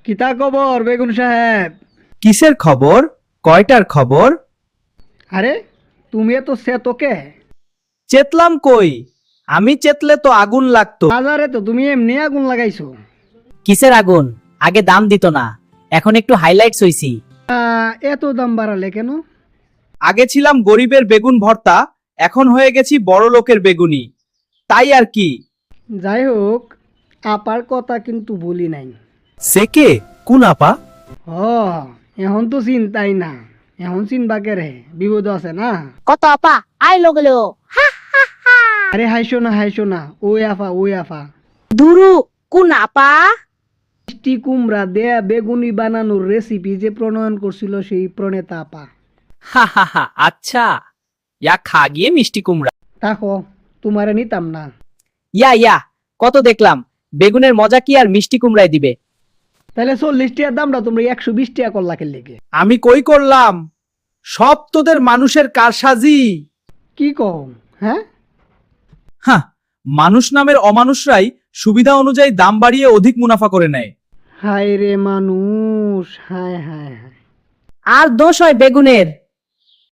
কিতা খবর বেগুন সাহেব? কিসের খবর? কয়টার খবর? আরে তুমি এত তোকে চেতলাম কই? আমি চেতলে তো আগুন লাগতো। বাজারে তো তুমি এমনি আগুন লাগাইছো। কিসের আগুন? আগে দাম দিত না, এখন একটু হাইলাইটস হইছি। এত দাম বাড়ালে কেন? আগে ছিলাম গরিবের বেগুন ভর্তা, এখন হয়ে গেছি বড় লোকের বেগুনি। তাই আর কি। যাই হোক, আপার কথা কিন্তু বলি নাই। সেকে কোন আপা? হ, এখন তো চিন্তাই না। এখন চিনবা কে রে, বিপদ আছে না। কত আপা আইলো গেলো। আরে হাইসো না, ওই আফা দুরু কোন আপা? মিষ্টি কুমড়া দেয়া বেগুনি বানানোর রেসিপি যে প্রণয়ন করছিল সেই প্রণেতা আপা। হা হা হা, আচ্ছা। ইয়া খা গিয়ে মিষ্টি কুমড়া। তাকো, তোমারে নিতাম না। ইয়া কত দেখলাম, বেগুনের মজা কি আর মিষ্টি কুমড়ায় দিবে। তাহলে 40 টাকার দামটা তোমরা 120 টাকা করলা কে লেগে? আমি কই করলাম? সব তোদের মানুষের কারসাজি। কি কম? হ্যাঁ, হ্যাঁ, মানুষ নামের অমানুষরাই সুবিধা অনুযায়ী দাম বাড়িয়ে অধিক মুনাফা করে নেয়। হায় রে মানুষ, হায় হায় হায়। আর দোষ হয় বেগুনের,